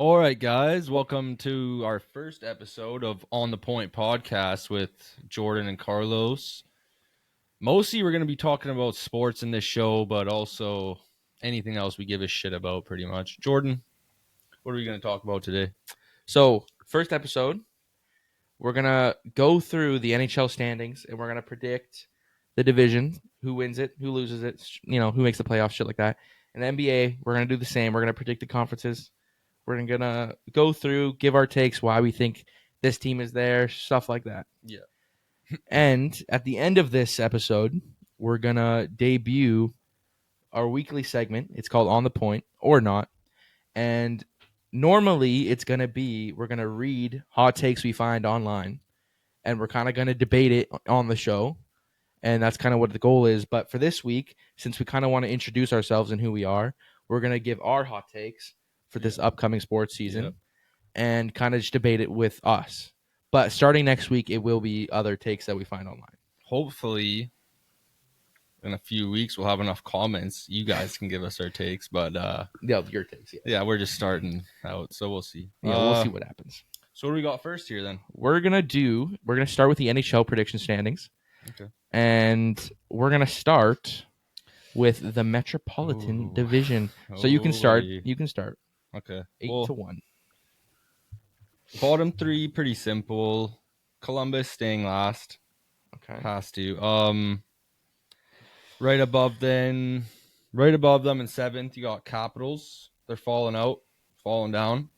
All right, guys, welcome to our first episode of On the Point podcast with Jordan and Carlos. Mostly, we're going to be talking about sports in this show, but also anything else we give a shit about, pretty much. Jordan, what are we going to talk about today? So, first episode, we're going to go through the NHL standings and we're going to predict the division, who wins it, who loses it, who makes the playoffs, shit like that. And the NBA, we're going to do the same. We're going to predict the conferences. We're going to go through, give our takes, why we think this team is there, stuff like that. Yeah. And at the end of this episode, we're going to debut our weekly segment. It's called On the Point or Not. And normally it's going to be we're going to read hot takes we find online and we're kind of going to debate it on the show. And that's kind of what the goal is. But for this week, since we kind of want to introduce ourselves and who we are, we're going to give our hot takes for this upcoming sports season and kind of just debate it with us. But starting next week, it will be other takes that we find online. Hopefully, in a few weeks, we'll have enough comments. You guys can give us our takes, but Your takes, yeah, we're just starting out, so we'll see. We'll see what happens. So what do we got first here, then? We're going to start with the NHL prediction standings. Okay. And we're going to start with the Metropolitan Division. So you can start. You can start. Okay. 8-1. Bottom three, pretty simple. Columbus staying last. Okay. Has to. Right above them in seventh, you got Capitals. They're falling down.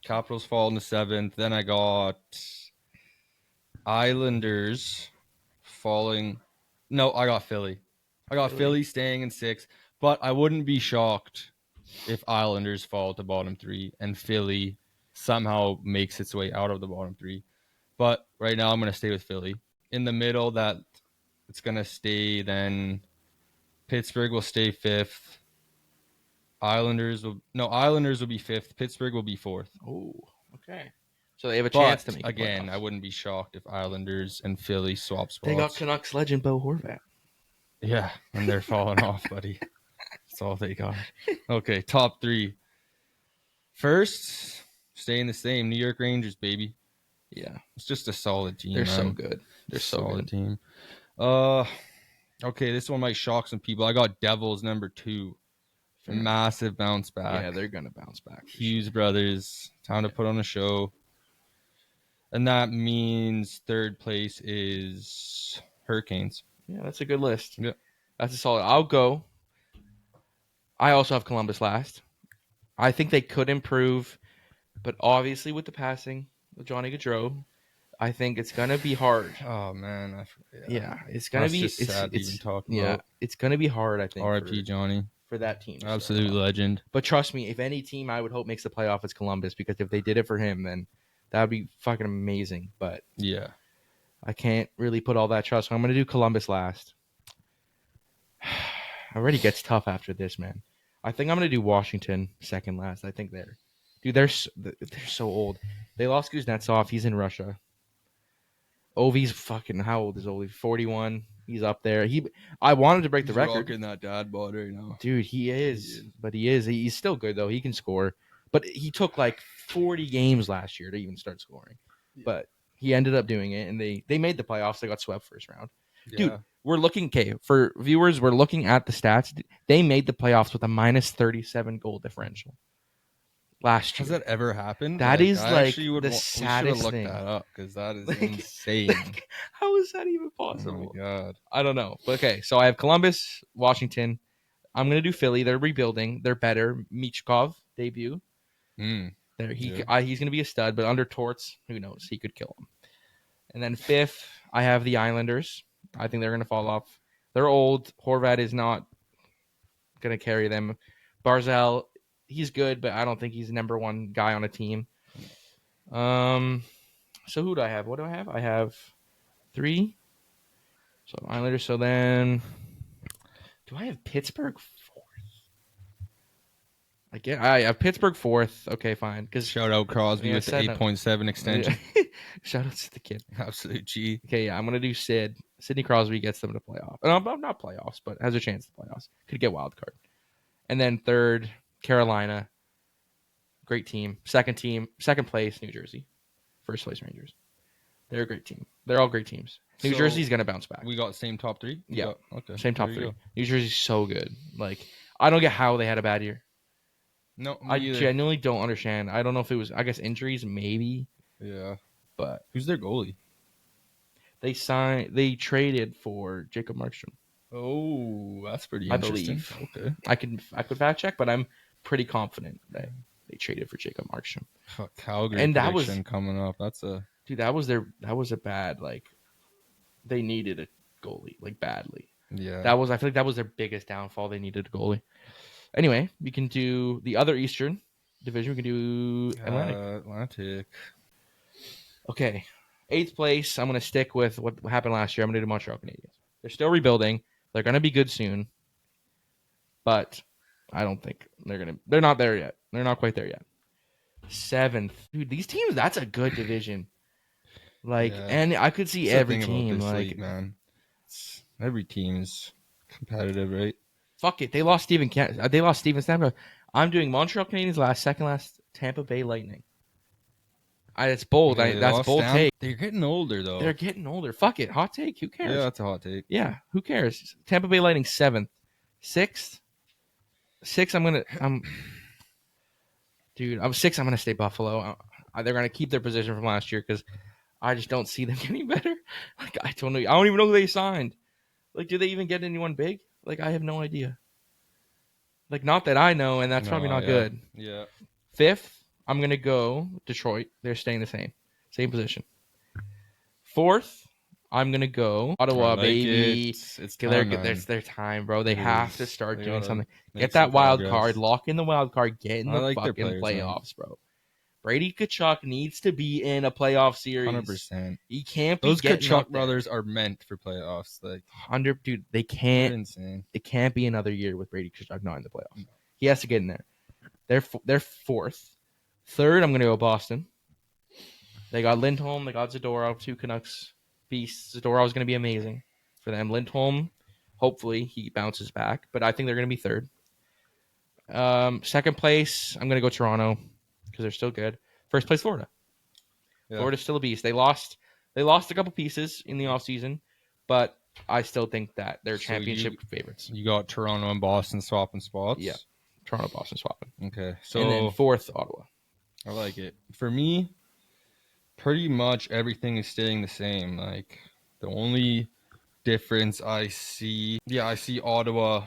Capitals falling to seventh. Then I got Islanders falling. No, I got Philly. I got Philly staying in sixth. But I wouldn't be shocked if Islanders fall to bottom three and Philly somehow makes its way out of the bottom three. But right now I'm going to stay with Philly. In the middle, that it's going to stay then Pittsburgh will stay fifth. Islanders will be fifth. Pittsburgh will be fourth. Oh, okay. So they have a chance to make it. Again, I wouldn't be shocked if Islanders and Philly swap spots. They got Canucks legend Bo Horvat. Yeah, and they're falling off, buddy. That's all they got. Okay, top three. First, staying the same. New York Rangers, baby. Yeah. It's just a solid team. They're so good. They're so solid good. team. Okay, this one might shock some people. I got Devils number 2. Fair. Massive bounce back. Yeah, they're going to bounce back. Hughes brothers. Time to put on a show. And that means third place is Hurricanes. Yeah, that's a good list. Yeah. That's a solid. I'll go. I also have Columbus last. I think they could improve, but obviously with the passing of Johnny Gaudreau, I think it's gonna be hard. Oh man, it's gonna be. Just sad to even talk about. It's gonna be hard. I think. R.I.P. Johnny for that team. Absolute legend. But trust me, if any team I would hope makes the playoff, it's Columbus, because if they did it for him, then that would be fucking amazing. But yeah, I can't really put all that trust. So I'm gonna do Columbus last. Already gets tough after this, man. I think I'm gonna do Washington second last. I think they're so old. They lost Kuznetsov. He's in Russia. Ovi's fucking, how old is Ovi? 41. He's up there. I wanted to break the record. Rocking that dad bod right now, dude. He is. But he is. He's still good though. He can score. But he took like 40 games last year to even start scoring. Yeah. But he ended up doing it, and they made the playoffs. They got swept first round. Yeah. Dude, we're looking, for viewers, we're looking at the stats. They made the playoffs with a minus 37 goal differential last year. Has that ever happened? That is like the saddest thing. We should have looked that up, because that is insane. How is that even possible? Oh my God. I don't know. But okay, so I have Columbus, Washington. I'm going to do Philly. They're rebuilding. They're better. Michkov, debut. He's going to be a stud, but under Torts, who knows? He could kill him. And then fifth, I have the Islanders. I think they're going to fall off. They're old. Horvat is not going to carry them. Barzal, he's good, but I don't think he's the number one guy on a team. So who do I have? What do I have? I have 3. So Islanders. So then, do I have Pittsburgh 4th? I have Pittsburgh 4th. Okay, fine. Because shout out Crosby with the 8.7 extension. Shout out to the kid. Absolute G. Okay, yeah, I'm gonna do Sid. Sidney Crosby gets them to playoffs. Not playoffs, but has a chance to playoffs. Could get wild card. And then third, Carolina. great team. Second place, New Jersey. First place, Rangers. They're a great team. They're all great teams. New So, Jersey's gonna bounce back. We got same top three? Yeah. Okay. Same top There you three. go. New Jersey's so good. Like, I don't get how they had a bad year. No, I me either. genuinely don't understand. I don't know if it was, I guess, injuries, maybe. Yeah. But Who's their goalie? they traded for Jacob Markstrom. Oh, that's pretty I interesting. believe. Okay. I could fact check, but I'm pretty confident that they traded for Jacob Markstrom. Calgary And that prediction was coming up. That's a dude. That was a bad, like, they needed a goalie, like, badly. yeah. I feel like that was their biggest downfall. They needed a goalie. Anyway, we can do the other Eastern division. We can do Atlantic. Atlantic. Okay. 8th place. I'm going to stick with what happened last year. I'm going to do Montreal Canadiens. They're still rebuilding. They're going to be good soon. But I don't think they're not there yet. They're not quite there yet. 7th. Dude, these teams, that's a good division. Like, Yeah. and I could see That's the every thing about team. this Like, league, man. Every team is competitive, right? fuck it. They lost Steven Stamkos. I'm doing Montreal Canadiens last, second last, Tampa Bay Lightning. It's bold. Okay, That's a bold take. They're getting older, though. They're getting older. Fuck it. Hot take. Who cares? Yeah, that's a hot take. Yeah, who cares? Tampa Bay Lightning 7th. 6th. 6th, dude, I'm 6th, I'm gonna stay Buffalo. They're gonna keep their position from last year because I just don't see them getting better. Like, I don't know. I don't even know who they signed. Like, do they even get anyone big? Like, I have no idea. Like, not that I know, and that's probably not good. Yeah. 5th, I'm gonna go Detroit. They're staying the same position. 4th, I'm gonna go Ottawa, baby. It's Their time, man. their time, bro. They It have is. to start They doing gotta something. make Get some that wild progress. card. Lock in the wild card. Get in I the like their fucking players, man. playoffs, bro. Brady Tkachuk needs to be in a playoff series. 100%. He can't be Those getting Kachuk up there. brothers are meant for playoffs. Like, 100, dude. They they're can't. insane. It can't be another year with Brady Tkachuk not in the playoffs. No. He has to get in there. They're 4th. 3rd, I'm gonna go Boston. They got Lindholm. They got Zadorov. 2 Canucks beasts. Zadorov is gonna be amazing for them. Lindholm, hopefully he bounces back, but I think they're gonna be 3rd. 2nd place, I'm gonna go Toronto because they're still good. 1st place, Florida. Yeah. Florida's still a beast. They lost a couple pieces in the offseason, but I still think that they're So championship favorites. You got Toronto and Boston swapping spots? Yeah. Toronto, Boston swapping. Okay. So And then 4th, Ottawa. I like it. For me, pretty much everything is staying the same. Like, the only difference I see Ottawa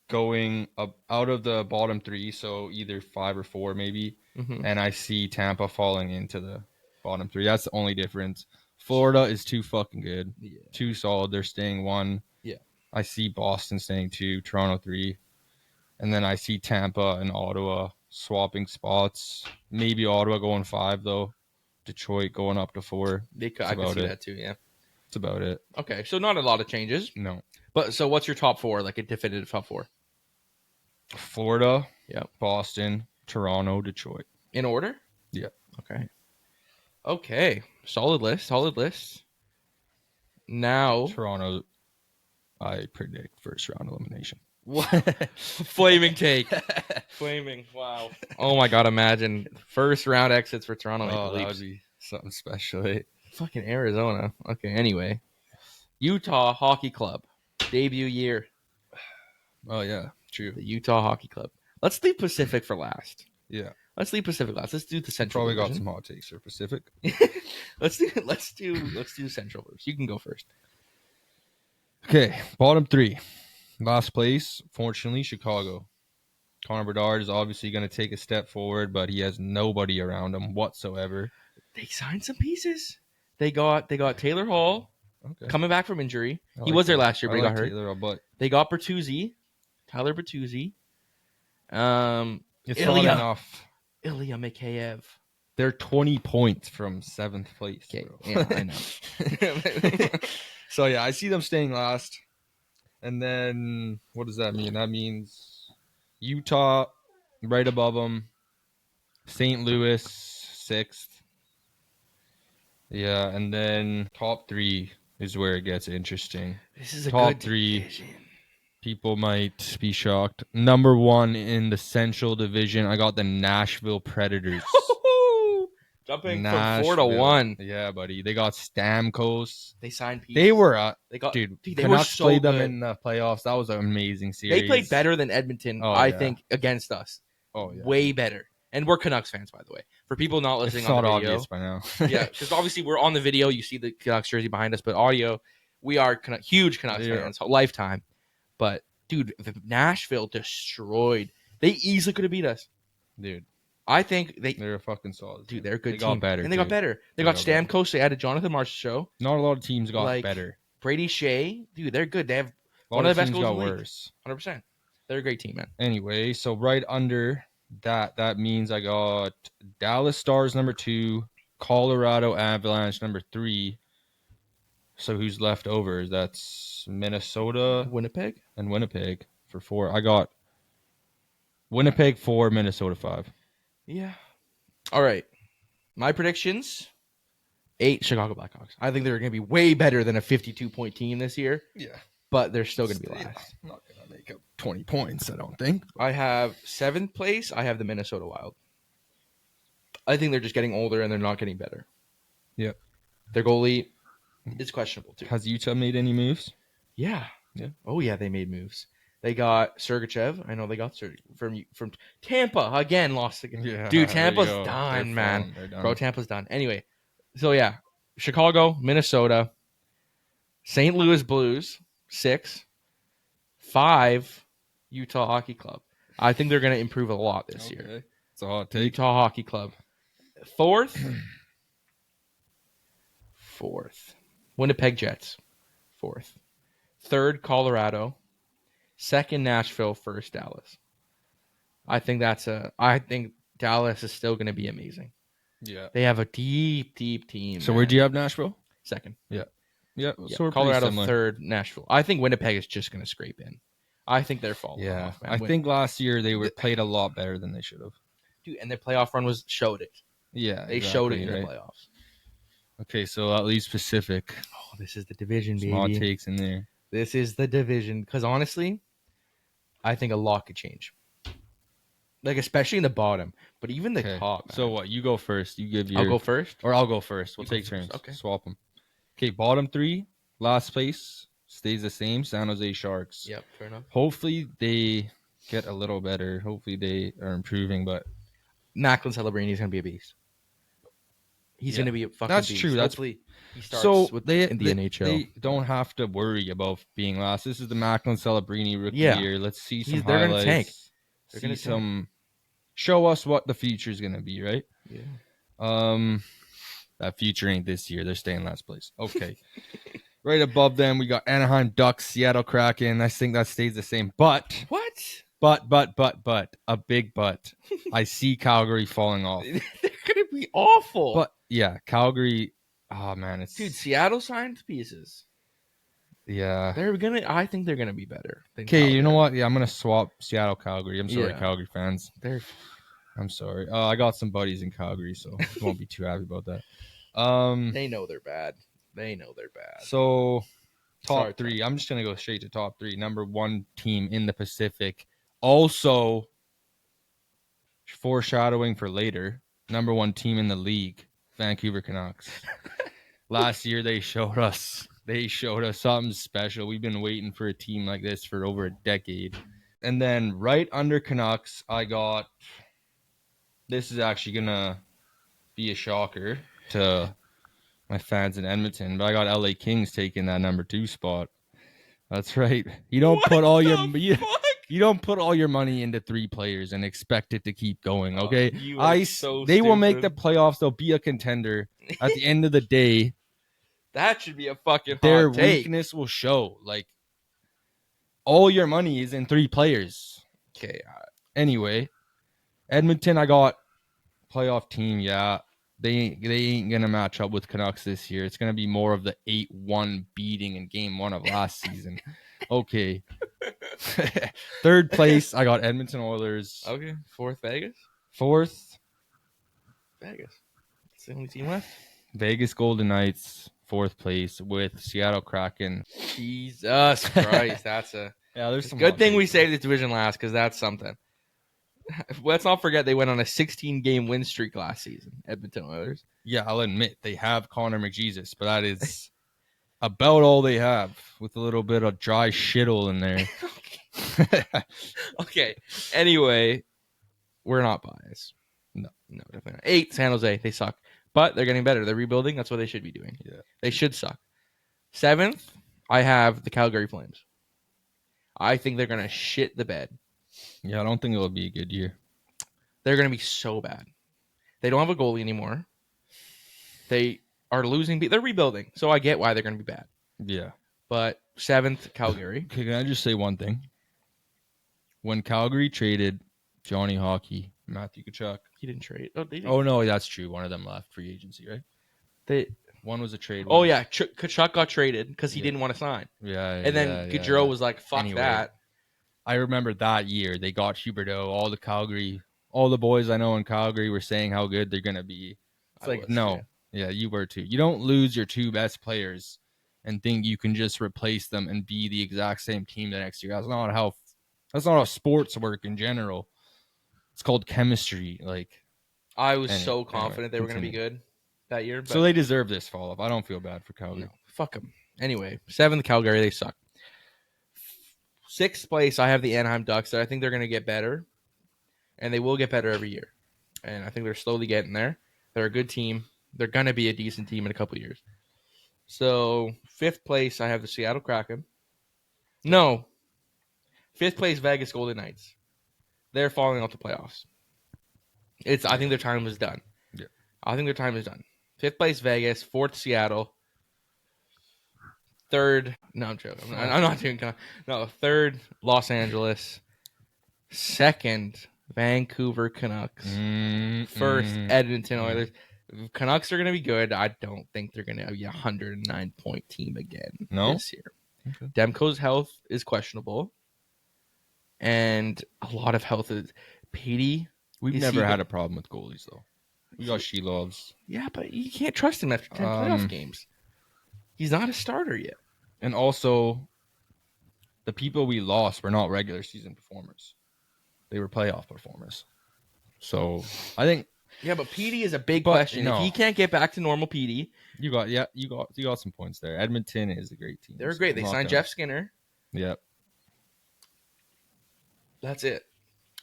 going up out of the bottom 3, so either 5 or 4 maybe, and I see Tampa falling into the bottom 3. That's the only difference. Florida is too fucking good, too solid. They're staying 1. Yeah, I see Boston staying 2, Toronto 3, and then I see Tampa and Ottawa swapping spots. Maybe Ottawa going 5 though. Detroit going up to 4. I could see that too. Yeah, that's about it. Okay, so not a lot of changes. No, but so what's your top 4? Like a definitive top 4? Florida, Yeah, Boston, Toronto, Detroit. In order? Yeah. Okay. Solid list. Now, Toronto, I predict first round elimination. What? Flaming take. Flaming. Wow. Oh my God. Imagine first round exits for Toronto Maple That Leafs. would be something special. Eh? Fucking Arizona. Okay. Anyway, Utah Hockey Club debut year. Oh yeah, true. The Utah Hockey Club. Let's leave Pacific for last. Yeah. Let's leave Pacific last. Let's do the Central. Probably division. got some hot takes for Pacific. Let's do Central first. You can go first. Okay, bottom 3. Last place, fortunately, Chicago. Connor Bedard is obviously going to take a step forward, but he has nobody around him whatsoever. They signed some pieces. They got Taylor Hall coming back from injury. He was there last year, but he got hurt. Taylor, but they got Tyler Bertuzzi. it's Ilya. not enough. Ilya Mikheyev. They're 20 points from 7th place. Okay, Bro. yeah, I know. So, yeah, I see them staying last. And then, what does that mean? That means Utah right above them. St. Louis 6th. Yeah, and then top 3 is where it gets interesting. This is a top good 3. division. People might be shocked. Number 1 in the Central Division, I got the Nashville Predators. Jumping from 4 to 1. Yeah, buddy. They got Stamkos. They signed Pete. They were, dude, they Canucks were so played good. them in the playoffs. That was an amazing series. They played better than Edmonton, I think, against us. Oh, yeah. Way better. And we're Canucks fans, by the way. For people not listening it's on not the video. Obvious by now. Yeah, because obviously we're on the video. You see the Canucks jersey behind us, but audio, we are huge Canucks fans, lifetime. But, dude, Nashville destroyed. They easily could have beat us. Dude. I think they're a fucking solid. Dude, they're a good team. Got better, and they got better. They got Stamkos. They added Jonathan Marchessault. Not a lot of teams got better. Brady Shea. Dude, they're good. They have one of the best goals in the league. Worse. 100%. They're a great team, man. Anyway, so right under that means I got Dallas Stars number 2, Colorado Avalanche number 3. So who's left over? That's Minnesota, Winnipeg, and Winnipeg for 4. I got Winnipeg 4, Minnesota 5. Yeah. All right. My predictions: 8 Chicago Blackhawks. I think they're going to be way better than a 52-point team this year. Yeah. But they're still going to be last. I'm not going to make up 20 points, I don't think. I have 7th place. I have the Minnesota Wild. I think they're just getting older and they're not getting better. Yep. Their goalie is questionable too. Has Utah made any moves? Yeah. Yeah. Oh yeah, they made moves. They got Sergachev. I know they got from Tampa again. Lost again. Yeah, dude, Tampa's done, man. Done. Bro, Tampa's done. Anyway, so yeah, Chicago, Minnesota, St. Louis Blues, 6, 5, Utah Hockey Club. I think they're going to improve a lot this year. It's a hot take. Utah Hockey Club, 4th, Winnipeg Jets, 4th, 3rd Colorado. 2nd, Nashville. 1st, Dallas. I think Dallas is still going to be amazing. Yeah. They have a deep, deep team. So where'd you have Nashville? 2nd. Yeah. Yeah. So Colorado 3rd, Nashville. I think Winnipeg is just going to scrape in. I think they're falling off. Man. I think last year they played a lot better than they should have. Dude, and their playoff run showed it. Yeah. They showed it in the playoffs. Okay, so at least Pacific. Oh, this is the division, baby. Some hot takes in there. This is the division. Because honestly, I think a lot could change. Like, especially in the bottom. But even the top. Man. So what? You go first. You give your... I'll go first? Or I'll go first. We'll take turns. Okay. Swap them. Okay, bottom 3. Last place stays the same. San Jose Sharks. Yep, fair enough. Hopefully they get a little better. Hopefully they are improving, but... Macklin Celebrini is going to be a beast. He's going to be a fucking beast. That's true. Hopefully he starts in the NHL. They don't have to worry about being last. This is the Macklin Celebrini rookie year. Let's see some highlights. They're going to tank. They're going to show us what the future is going to be, right? Yeah. That future ain't this year. They're staying last place. Okay. Right above them, we got Anaheim Ducks, Seattle Kraken. I think that stays the same. But what? But a big but. I see Calgary falling off. They're gonna be awful. But yeah, Calgary. Oh man, dude. Seattle signed pieces. Yeah, I think they're gonna be better. Okay, you know what? Yeah, I'm gonna swap Seattle Calgary. I'm sorry, Calgary fans. I'm sorry. I got some buddies in Calgary, so won't be too happy about that. They know they're bad. So top 3. I'm just gonna go straight to top 3. Number 1 team in the Pacific. Also, foreshadowing for later, number 1 team in the league, Vancouver Canucks. Last year they showed us something special. We've been waiting for a team like this for over a decade. And then right under Canucks, I got, this is actually gonna be a shocker to my fans in Edmonton, but I got LA Kings taking that number 2 spot. That's right. You don't put all your you don't put all your money into 3 players and expect it to keep going, okay? They will make the playoffs. They'll be a contender. At the end of the day, that should be a fucking hot their take. Weakness will show. Like, all your money is in 3 players. Okay. Anyway, Edmonton, I got playoff team. Yeah, they ain't gonna match up with Canucks this year. It's gonna be more of the 8-1 beating in Game 1 of last season. Okay. 3rd place, I got Edmonton Oilers. Okay. 4th, Vegas. 4th, Vegas. That's the only team left. Vegas Golden Knights. 4th place with Seattle Kraken. Jesus Christ, that's a Yeah, there's some Good hot thing we takes there. saved this division last because that's something. Let's not forget they went on a 16-game win streak last season, Edmonton Oilers. Yeah, I'll admit they have Connor McJesus, but that is about all they have with a little bit of dry shittle in there. Okay. Anyway, we're not biased. No, definitely not. 8, San Jose. They suck. But they're getting better. They're rebuilding. That's what they should be doing. Yeah. They should suck. 7th, I have the Calgary Flames. I think they're going to shit the bed. Yeah, I don't think it'll be a good year. They're going to be so bad. They don't have a goalie anymore. They are losing. They're rebuilding. So I get why they're going to be bad. Yeah. But 7th, Calgary. Okay, can I just say one thing? When Calgary traded Johnny Hockey, Matthew Tkachuk. He didn't trade. Oh, they didn't. Oh, no, that's true. One of them left free agency, right? One was a trade. Oh, yeah. Tkachuk got traded because he didn't want to sign. Yeah. And then Gaudreau was like, fuck that. I remember that year they got Huberdeau. All the boys I know in Calgary were saying how good they're going to be. It's no. Yeah, you were too. You don't lose your 2 best players and think you can just replace them and be the exact same team the next year. That's not how sports work in general. It's called chemistry. I was so confident they were going to be good that year. But so they deserve this fall off. I don't feel bad for Calgary. No, fuck them. Anyway, 7th, Calgary. They suck. 6th place, I have the Anaheim Ducks. I think they're going to get better, and they will get better every year. And I think they're slowly getting there. They're a good team. They're going to be a decent team in a couple of years. So 5th place, I have the Seattle Kraken. No. 5th place, Vegas Golden Knights. They're falling off the playoffs. I think their time is done. Yeah. I think their time is done. 5th place, Vegas. 4th, Seattle. 3rd, no, I'm joking. I'm not doing. No, 3rd, Los Angeles. 2nd, Vancouver Canucks. 1st, Edmonton Oilers. Canucks are going to be good. I don't think they're going to be a 109-point team again this year. Okay. Demko's health is questionable. And a lot of health is... Petey... We've never had a problem with goalies, though. We got Shilovs. Yeah, but you can't trust him after 10 playoff games. He's not a starter yet. And also, the people we lost were not regular season performers. They were playoff performers. So, I think... Yeah, but Petey is a big question. No. If he can't get back to normal Petey... You got some points there. Edmonton is a great team. They're great. They signed Jeff Skinner. Yep. That's it.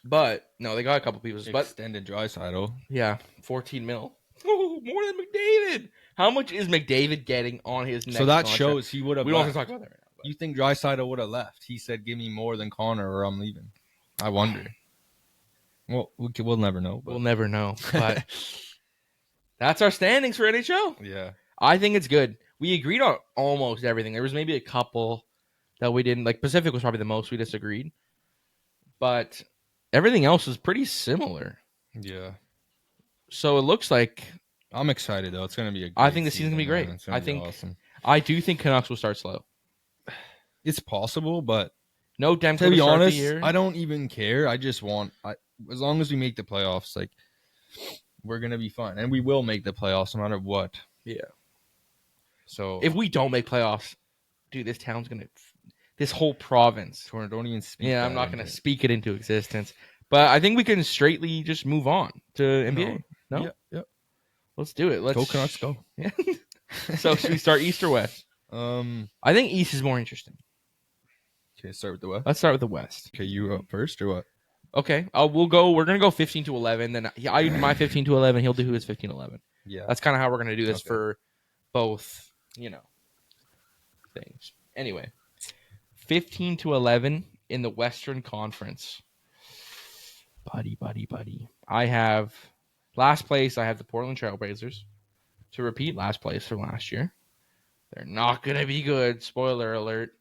But, no, they got a couple people. Extended Draisaitl. Yeah, 14 mil. Oh, more than McDavid. How much is McDavid getting on his next contract? Shows he would have. We don't have to talk about that right now. But. You think Draisaitl would have left? He said, "Give me more than Connor, or I'm leaving." I wonder. Well, we'll never know. But. We'll never know. But that's our standings for NHL. Yeah, I think it's good. We agreed on almost everything. There was maybe a couple that we didn't like. Pacific was probably the most we disagreed, but everything else was pretty similar. Yeah. So it looks like I'm excited though. It's going to be I think the season's going to be great. I think awesome. I do think Canucks will start slow. It's possible, but no Demko to be honest, I don't even care. I just want as long as we make the playoffs, we're going to be fine, and we will make the playoffs no matter what. Yeah. So if we don't make playoffs, dude, this town's going to this whole province. Don't even speak. Yeah, I'm not going to speak it into existence. But I think we can straightly just move on to NBA. No? Yep. Let's do it. Let's go Canucks, go. Yeah. So should we start East or West? I think East is more interesting. Okay, start with the West. Let's start with the West. Okay, you up first or what? Okay, we'll go. We're gonna go 15-11. Then I do my 15-11. He'll do his 15-11. Yeah, that's kind of how we're gonna do this for both. Things. Anyway, 15-11 in the Western Conference. Buddy. I have last place. I have the Portland Trailblazers. To repeat, last place from last year. They're not going to be good. Spoiler alert.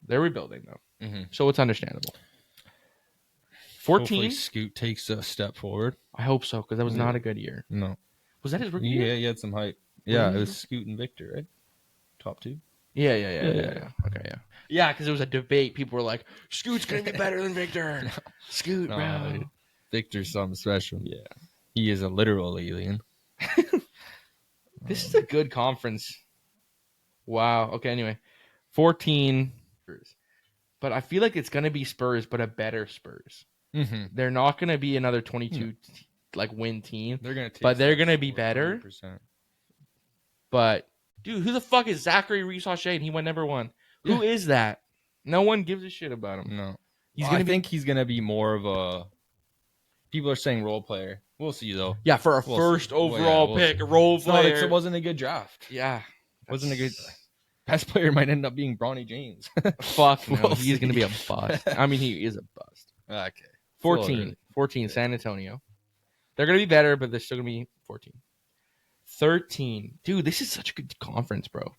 They're rebuilding, though. Mm-hmm. So it's understandable. 14. Hopefully Scoot takes a step forward. I hope so, because that was not a good year. No. Was that his rookie year? Yeah, he had some hype. Yeah, it was Scoot and Victor, right? Top 2. Yeah. Okay, yeah. Yeah, because there was a debate. People were like, Scoot's going to be better than Victor. No. Scoot, bro. Dude. Victor's something special. Yeah. He is a literal alien. This is a good conference. Wow. Okay, anyway. 14. But I feel like it's gonna be Spurs, but a better Spurs. Mm-hmm. They're not gonna be another 22 like win team. They're gonna take, but they're gonna be better. 100%. But dude, who the fuck is Zachary Reese-O'Shea? And he went number 1. Yeah. Who is that? No one gives a shit about him. No, I think he's gonna be more of a. People are saying role player. We'll see though. Yeah, for a We'll first see. overall We'll pick, see. role player. It wasn't a good draft. Yeah, Wasn't a good. Best player might end up being Bronny James. Fuck no, We'll he's see. gonna be a bust. I mean, he is a bust. Okay. 14, San Antonio. They're gonna be better, but they're still gonna be 14. 13, dude, this is such a good conference, bro.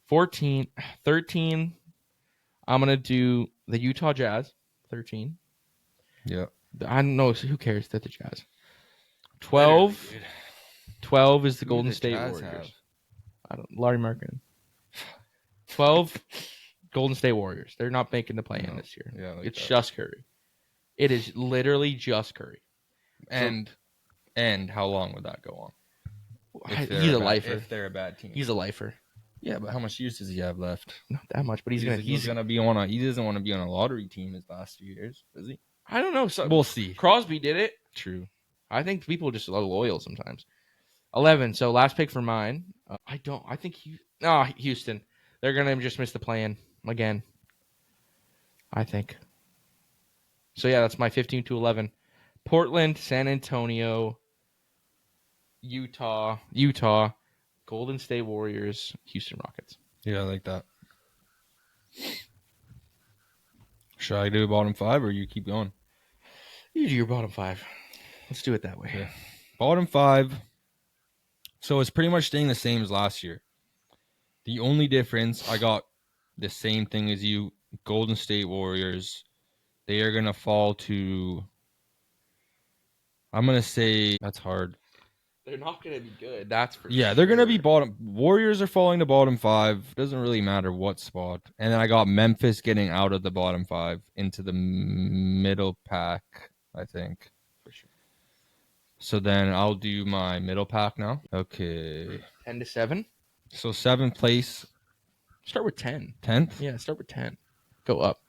13. I'm gonna do the Utah Jazz. 13. Yeah. I don't know. Who cares? They're the Jazz. 12. 12 is the Golden State Warriors. I don't. Larry Markkinen. 12. Golden State Warriors. They're not making the play-in this year. Yeah, it's just Curry. It is literally just Curry. And how long would that go on? He's a lifer. If they're a bad team, he's a lifer. Yeah, but how much years does he have left? Not that much, but he's gonna be on a. He doesn't want to be on a lottery team his last few years, does he? I don't know. We'll see. Crosby did it. True. I think people just are loyal sometimes. 11. So last pick for mine. I think Houston. They're gonna just miss the play-in again. I think. So yeah, that's my 15 to 11. Portland, San Antonio, Utah, Golden State Warriors, Houston Rockets. Yeah, I like that. Should I do bottom 5 or you keep going? You do your bottom 5. Let's do it that way. Yeah. Bottom 5. So it's pretty much staying the same as last year. The only difference, I got the same thing as you. Golden State Warriors. They are going to fall to... I'm going to say... That's hard. They're not going to be good. That's for Yeah, sure. they're going to be bottom... Warriors are falling to bottom 5. Doesn't really matter what spot. And then I got Memphis getting out of the bottom 5 into the middle pack, I think. For sure. So then I'll do my middle pack now. Okay. 10 to 7. So 7th place. Start with 10. 10th? Yeah, start with 10. Go up.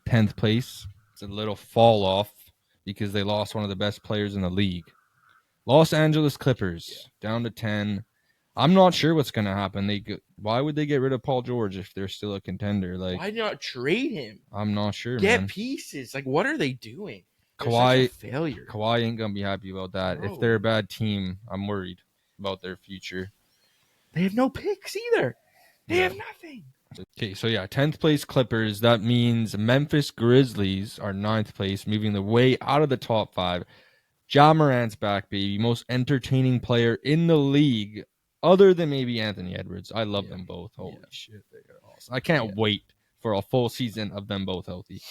10th place. It's a little fall off because they lost one of the best players in the league. Los Angeles Clippers down to 10. I'm not sure what's going to happen. Why would they get rid of Paul George if they're still a contender? Like, why not trade him? I'm not sure, Get man. pieces. Like, what are they doing? Kawhi, such a failure. Kawhi ain't going to be happy about that. Bro. If they're a bad team, I'm worried about their future. They have no picks either. They have nothing. Okay, so yeah, 10th place Clippers. That means Memphis Grizzlies are 9th place, moving their way out of the top 5. Ja Morant's back, baby. Most entertaining player in the league, other than maybe Anthony Edwards. I love them both. Holy shit, they are awesome. I can't wait for a full season of them both healthy.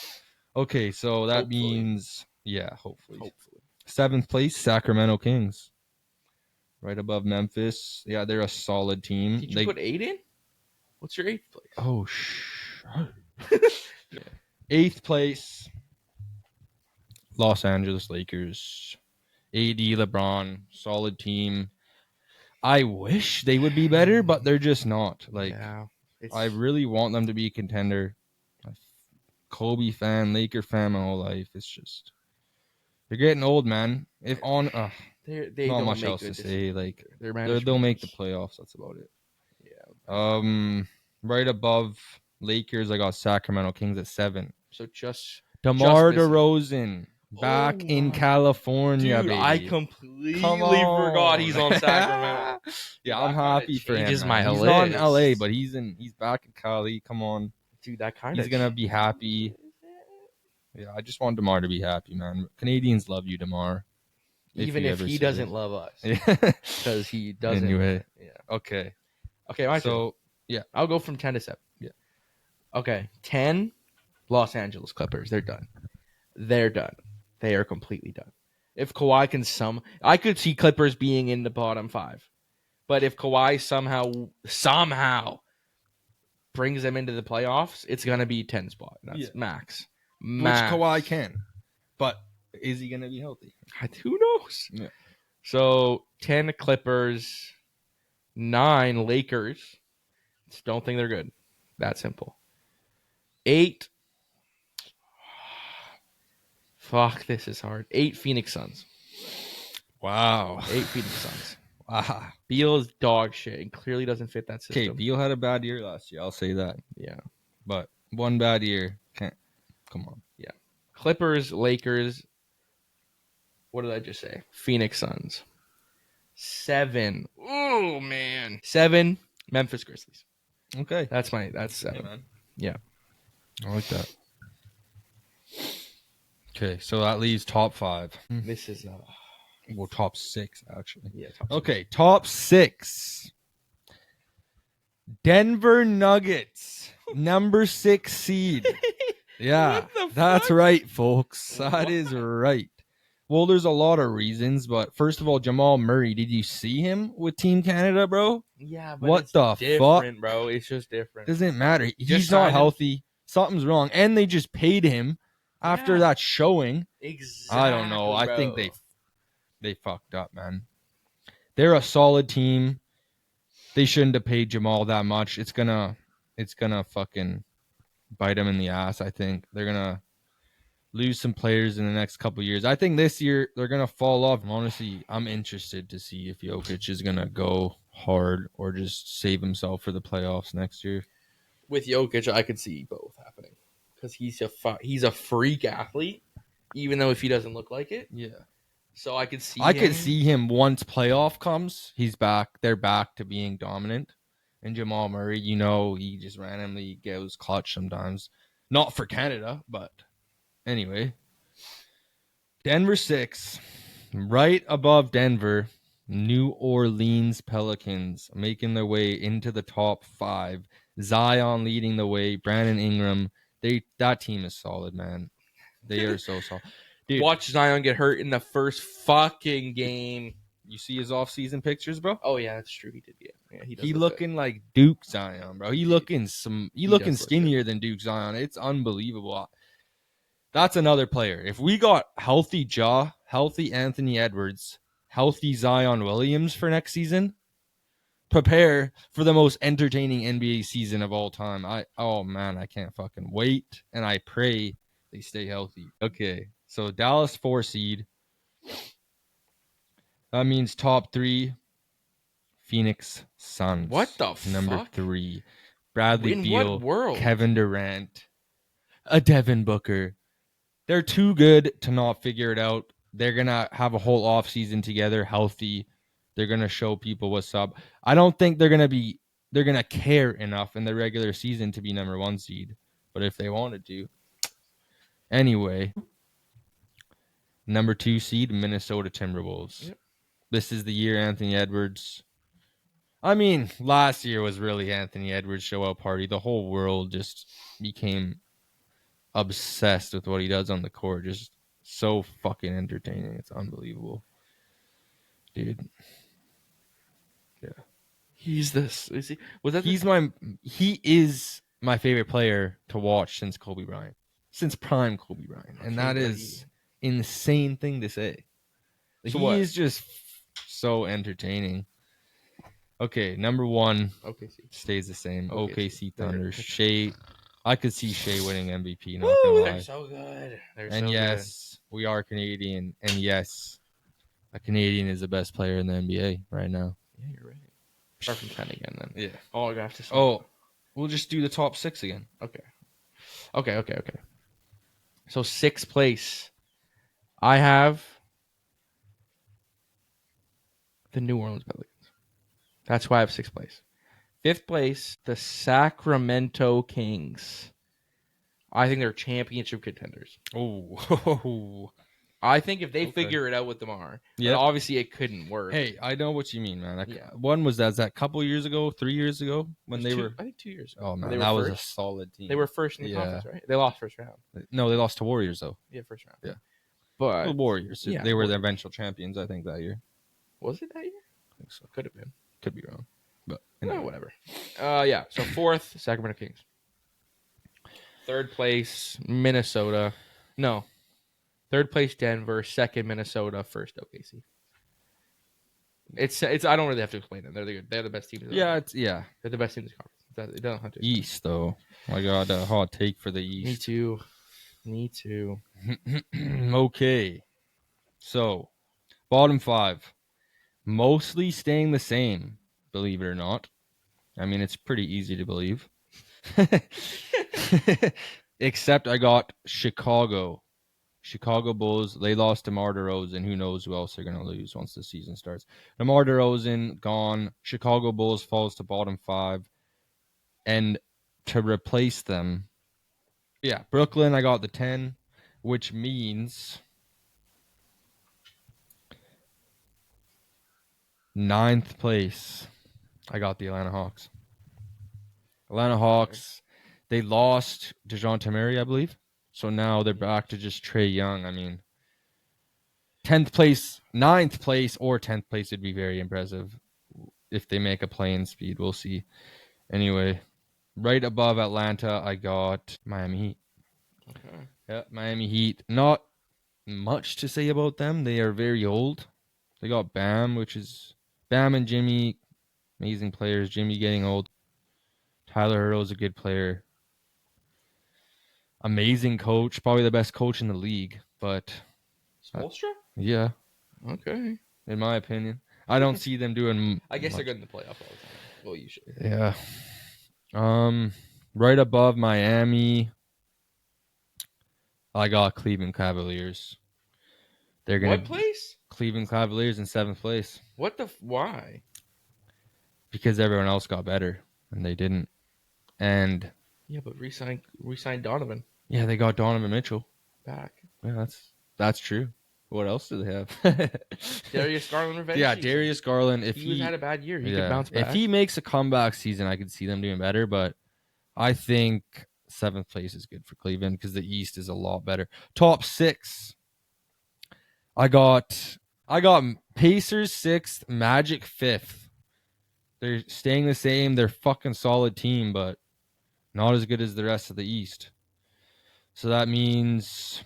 Okay, so that means, hopefully. 7th place, Sacramento Kings. Right above Memphis. Yeah, they're a solid team. Did you put 8 in? What's your 8th place? Oh, 8th place, Los Angeles Lakers. AD, LeBron, solid team. I wish they would be better, but they're just not. Like, I really want them to be a contender. Kobe fan, Laker fan my whole life. It's just, they're getting old, man. They not much else to say. Like, they'll make the playoffs. That's about it. Yeah. Right above Lakers, I got Sacramento Kings at 7. So just DeMar DeRozan back in California, dude, baby. I completely forgot he's on Sacramento. Yeah, I'm happy for him. He's not in LA, but he's back in Cali. Come on, dude, that kind of he's gonna be happy. Yeah, I just want DeMar to be happy, man. Canadians love you, DeMar. Even if he doesn't love us, because he doesn't. Anyway, okay, my turn. Yeah, I'll go from 10 to 7. Yeah. Okay, 10, Los Angeles Clippers. They're done. They are completely done. If Kawhi can I could see Clippers being in the bottom 5. But if Kawhi somehow brings them into the playoffs, it's going to be 10 spot. That's max. Which Kawhi can. But is he going to be healthy? Who knows? Yeah. So 10 Clippers, 9 Lakers. Just don't think they're good. That simple. 8. Fuck, this is hard. 8 Phoenix Suns. Wow. 8 Phoenix Suns. Wow. Beal is dog shit and clearly doesn't fit that system. Okay, Beal had a bad year last year. I'll say that. Yeah. But one bad year. Can't. Come on. Yeah. Clippers, Lakers. What did I just say? Phoenix Suns. 7. Oh, man. 7 Memphis Grizzlies. Okay. That's 7. Hey, man. Yeah. I like that. Okay, so that leaves top 5. This is Well, top 6 actually. yeah. Top 6. Okay, top 6. Denver Nuggets, number 6 seed. Yeah, What the that's fuck? right, folks. That What? is right. Well, there's a lot of reasons, but first of all, Jamal Murray, did you see him with Team Canada, bro? Yeah, but What it's the different, fuck? bro. It's just different. Doesn't matter. Just He's not sign him. healthy. Something's wrong. And they just paid him after Yeah. that showing. Exactly. I don't know. I bro. think they fucked up, man. They're a solid team. They shouldn't have paid Jamal that much. It's gonna fucking bite them in the ass. I think they're gonna lose some players in the next couple of years. I think this year they're gonna fall off. Honestly, I'm interested to see if Jokic is gonna go hard or just save himself for the playoffs next year. With Jokic, I could see both happening because he's a freak athlete, even though if he doesn't look like it. Yeah. So I could see. I could see him once playoff comes. He's back. They're back to being dominant. And Jamal Murray, he just randomly goes clutch sometimes. Not for Canada, but anyway. Denver 6. Right above Denver, New Orleans Pelicans making their way into the top 5. Zion leading the way. Brandon Ingram. That team is solid, man. They are so solid. Dude, Watch Zion get hurt in the first fucking game. you see his off-season pictures, bro? Oh yeah, that's true. He did. Yeah, he does. He look looking like Duke Zion, bro. He looking does look skinnier than Duke Zion. It's unbelievable. That's another player. If we got healthy Ja, healthy Anthony Edwards, healthy Zion Williams for next season, prepare for the most entertaining NBA season of all time. I can't fucking wait, and I pray they stay healthy. Okay, so Dallas 4 seed. That means top 3. Phoenix Suns. What the Number fuck? 3. Bradley In Beal. what world? Kevin Durant. A Devin Booker. They're too good to not figure it out. They're going to have a whole offseason together, healthy. They're going to show people what's up. I don't think they're going to care enough in the regular season to be number 1 seed. But if they wanted to. Anyway. Number 2 seed, Minnesota Timberwolves. Yep. This is the year Anthony Edwards. I mean, last year was really Anthony Edwards' show-out party. The whole world just became obsessed with what he does on the court. Just so fucking entertaining. It's unbelievable. Dude. Yeah. He's this. Is he? Was that? He is my favorite player to watch since Kobe Bryant. Since prime Kobe Bryant. And that is insane thing to say. So he what? is just so entertaining. Okay, number 1 OKC stays the same. OKC. OKC Thunder. Shea. I could see Shea winning MVP. Not Woo, gonna they're lie. so good. And yes, we are Canadian. And yes, a Canadian is the best player in the NBA right now. Yeah, you're right. Start from 10 again then. Yeah. Oh, I have to. Oh, we'll just do the top 6 again. Okay. So 6th place, I have the New Orleans Pelicans. That's why I have 6th place. 5th place, the Sacramento Kings. I think they're championship contenders. Oh. I think if they figure it out with DeMar, yeah, obviously it couldn't work. Hey, I know what you mean, man. Yeah. One was that a couple years ago, 3 years ago when they were. I think 2 years ago. Oh man, They that were was a first. solid team. They were first in the conference, right? They lost first round. No, they lost to Warriors though. Yeah, first round. Yeah. But The Warriors. yeah, They were the Warriors. eventual champions, I think, that year. Was it that year? I think so. Could have been. Could be wrong. But No, whatever. Yeah. So 4th, Sacramento Kings. 3rd place, Minnesota. No. 3rd place, Denver. 2nd, Minnesota. 1st, OKC. It's. I don't really have to explain it. They're the best team. Yeah, they're the best team in this conference. It doesn't have to. East, though. I got a hot take for the East. Me too. Okay. So, bottom 5. Mostly staying the same, believe it or not. I mean, it's pretty easy to believe. Except I got Chicago. Chicago Bulls, they lost DeMar DeRozan. Who knows who else they're going to lose once the season starts. DeMar DeRozan, gone. Chicago Bulls falls to bottom 5. And to replace them, Brooklyn, I got the 10, which means 9th place. I got the Atlanta Hawks. Atlanta Hawks, they lost DeJounte Murray, I believe. So now they're back to just Trae Young. I mean, 10th place, 9th place, or 10th place would be very impressive. If they make a play-in speed, we'll see. Anyway, right above Atlanta, I got Miami Heat. Okay. Yeah, Miami Heat. Not much to say about them. They are very old. They got Bam, which is Bam and Jimmy, amazing players. Jimmy getting old. Tyler Herro's a good player. Amazing coach, probably the best coach in the league. But Spoelstra? Yeah, Okay. in my opinion, I don't see them doing. I guess much. they're good in the playoff all the time. Well, you should. Yeah. Right above Miami, I got Cleveland Cavaliers. They're gonna What place? Cleveland Cavaliers in 7th place What the? Why? because everyone else got better and they didn't. And Yeah, but resign Donovan yeah, they got Donovan Mitchell. back. Yeah, that's true. What else do they have? Darius Garland revenge. Yeah, season. Darius Garland. If he had a bad year, he yeah, could bounce back. if he makes a comeback season, I could see them doing better. But I think 7th place is good for Cleveland because the East is a lot better. Top 6. I got Pacers 6th, Magic 5th. They're staying the same. They're fucking solid team, but not as good as the rest of the East. So that means,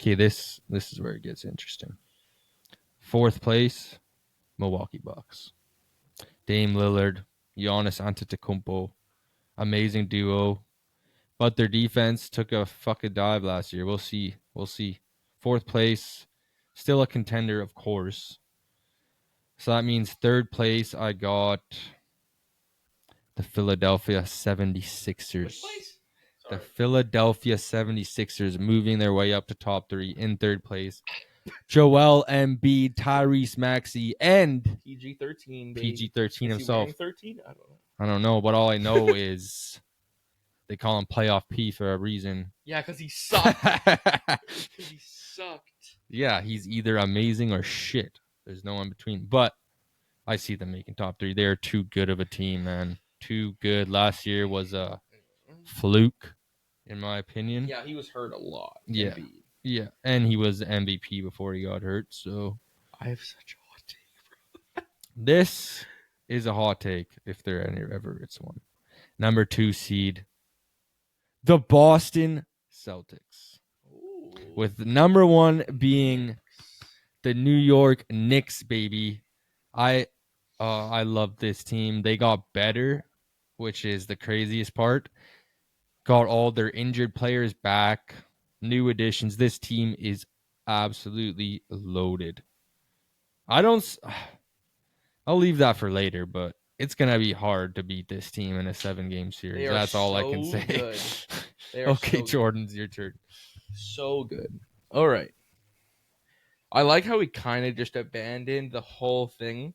okay, this is where it gets interesting. 4th place, Milwaukee Bucks. Dame Lillard, Giannis Antetokounmpo, amazing duo, but their defense took a fucking dive last year. We'll see. 4th place, still a contender, of course. So that means 3rd place, I got the Philadelphia 76ers. Which place? The Philadelphia 76ers moving their way up to top 3 in 3rd place. Joel Embiid, Tyrese Maxey, and PG-13. PG-13 himself. 13? I don't know, but all I know is they call him Playoff P for a reason. Yeah, because he sucked. Yeah, he's either amazing or shit. There's no in between. But I see them making top 3. They're too good of a team, man. Too good. Last year was a fluke, in my opinion. Yeah, he was hurt a lot. Yeah. Embiid. Yeah, and he was MVP before he got hurt, so I have such a hot take, bro. This is a hot take if there ever is one. Number 2 seed, the Boston Celtics. Ooh. With number 1 being the New York Knicks, baby. I love this team. They got better, which is the craziest part. Got all their injured players back. New additions. This team is absolutely loaded. I'll leave that for later, but it's going to be hard to beat this team in a 7-game series. That's all I can say. Okay, so Jordan, your turn. So good. All right. I like how we kind of just abandoned the whole thing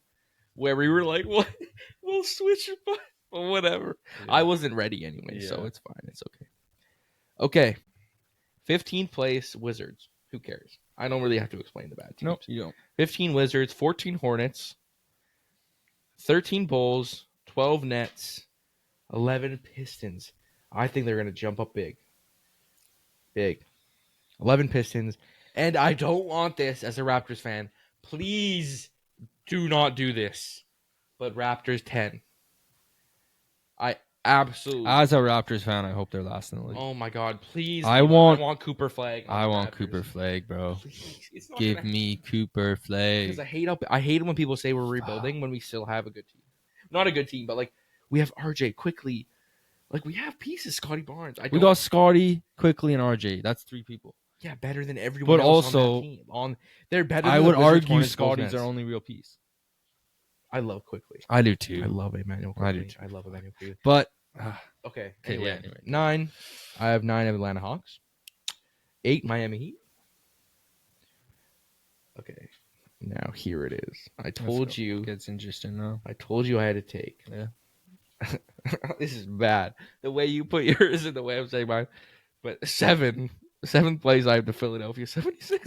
where we were like, what? We'll switch it, but whatever. Yeah. I wasn't ready anyway, so it's fine. It's okay. Okay. 15th place, Wizards. Who cares? I don't really have to explain the bad teams. Nope, you don't. 15 Wizards, 14 Hornets, 13 Bulls, 12 Nets, 11 Pistons. I think they're going to jump up big. 11 Pistons. And I don't want this as a Raptors fan. Please do not do this. But Raptors 10. Absolutely. As a Raptors fan, I hope they're last in the league. Oh my God! Please, I want Cooper Flag. I want Cooper Flag, bro. Please, Give me Cooper Flag. Because I hate it when people say we're rebuilding when we still have a good team. Not a good team, but like We have RJ quickly. Like, we have pieces. Scotty Barnes. We got Scotty, Quickly, and RJ. That's 3 people. Yeah, better than everyone But else on also, that team. They're better. I than would the Wizards, argue Hornets, Bulls, Scotty's our Nets. only real piece. I love Quickly. I do too. I love Emmanuel Quickly. I do too. I love Emmanuel Quickly. But okay. anyway. 9. I have 9 Atlanta Hawks. 8 Miami Heat. Okay. Now here it is. I told you. It's interesting now. I told you I had to take. Yeah. This is bad. The way you put yours and the way I'm saying mine. But 7th place I have the Philadelphia 76ers.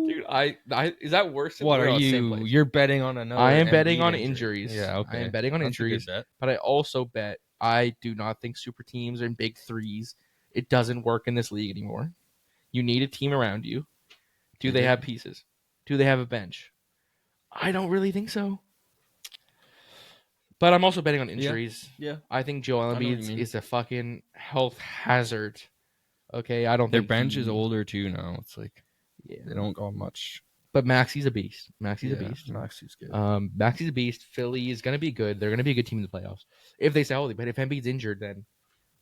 Dude, I is that worse than what are you? You're betting on another. I am betting Embiid on injury. injuries. Yeah, okay. I am betting on That's injuries. a good bet. But I also bet I do not think super teams and big threes. It doesn't work in this league anymore. You need a team around you. Do they have pieces? Do they have a bench? I don't really think so. But I'm also betting on injuries. Yeah. I think Joel Embiid is a fucking health hazard. Okay, I don't Their think bench is older too now. It's like yeah. they don't got much. But Maxi's a beast. Maxi's a beast. Maxi's good. Maxi's a beast. Philly is gonna be good. They're gonna be a good team in the playoffs if they stay healthy. But if Embiid's injured, then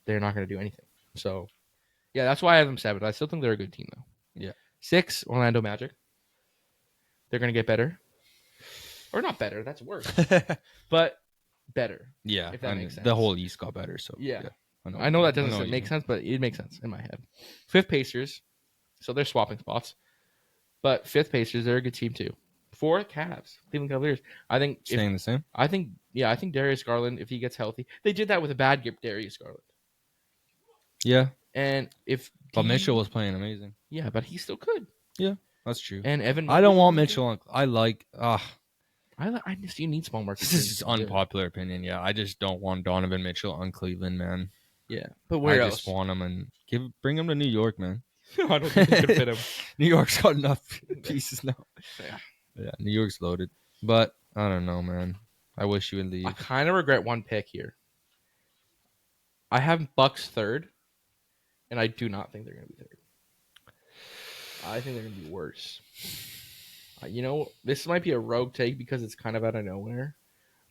they're not gonna do anything. So yeah, that's why I have them 7th. I still think they're a good team though. Yeah. 6 Orlando Magic. They're gonna get better, or not better. That's worse, but better. Yeah, if that makes sense. The whole East got better. So yeah. I know that doesn't make sense, but it makes sense in my head. 5th Pacers, so they're swapping spots. But 5th Pacers, they're a good team too. 4th Cavs, Cleveland Cavaliers. I think staying the same. I think Darius Garland, if he gets healthy, they did that with a bad Darius Garland. Yeah, and but Mitchell was playing amazing. Yeah, but he still could. Yeah, that's true. And Evan, I don't want Mitchell. I just you need small market. This is just unpopular opinion. Yeah, I just don't want Donovan Mitchell on Cleveland, man. Yeah, but where else? I just want him and bring him to New York, man. I don't think they could fit him. New York's got enough pieces now. Yeah, New York's loaded. But I don't know, man. I wish you would leave. I kind of regret one pick here. I have Bucks 3rd, and I do not think they're going to be 3rd. I think they're going to be worse. This might be a rogue take because it's kind of out of nowhere,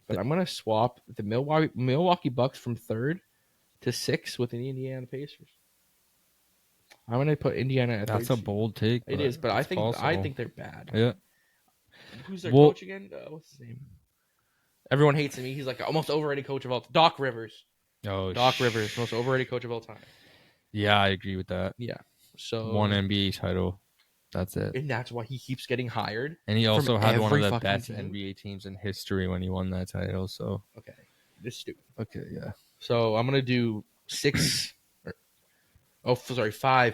but I'm going to swap the Milwaukee Bucks from 3rd to 6th with the Indiana Pacers. I'm going to put Indiana at 3rd. That's a bold take. It is, but I think possible. they're bad. Yeah. Who's their coach again? What's his name? Everyone hates him. He's like almost overrated coach of all time. Doc Rivers. Oh, Doc Rivers, most overrated coach of all time. Yeah, I agree with that. Yeah. So 1 NBA title. That's it. And that's why he keeps getting hired. And he also had one of the best NBA teams in history when he won that title. So okay, this is stupid. Okay, yeah. So I'm gonna do 5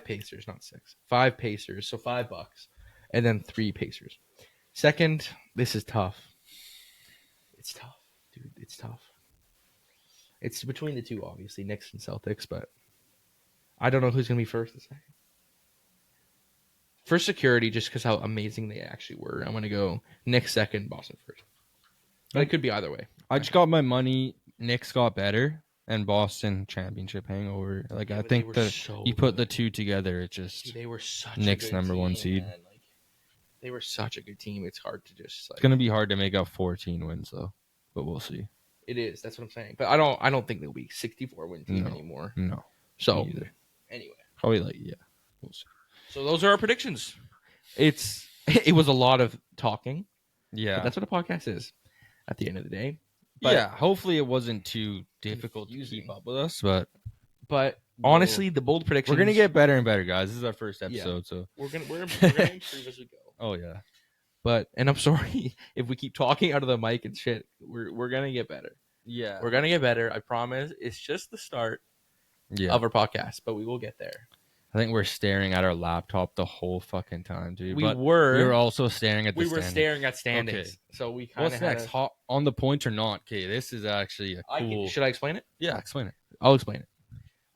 Pacers, not 6. 5 Pacers, so $5, and then 3 Pacers. 2nd, this is tough. It's tough, dude. It's tough. It's between the two, obviously, Knicks and Celtics, but I don't know who's gonna be 1st and 2nd. For security, just because how amazing they actually were, I'm gonna go Knicks 2nd, Boston 1st. But it could be either way. I just got my money. Knicks got better, and Boston championship hangover. Like I think that you put the two together, it just they were such Knicks a good number team, 1 seed. Man. Like, they were such a good team. It's hard to just. It's gonna be hard to make up 14 wins though, but we'll see. It is. That's what I'm saying. But I don't think they'll be 64 win team anymore. No. So anyway, probably we'll see. So those are our predictions. It was a lot of talking. Yeah, but that's what a podcast is. At the end of the day. But yeah, hopefully it wasn't too difficult to keep up with us. But honestly, the bold predictions. We're gonna get better and better, guys. This is our first episode, so we're gonna improve as we go. Oh yeah. And I'm sorry if we keep talking out of the mic and shit. We're gonna get better. Yeah, we're gonna get better. I promise. It's just the start of our podcast, but we will get there. I think we're staring at our laptop the whole fucking time, dude. We were also staring at. We were staring at standings. Okay. So we kind of. What's next? Hot on the point or not? Okay, this is actually a cool. Should I explain it? Yeah, explain it. I'll explain it.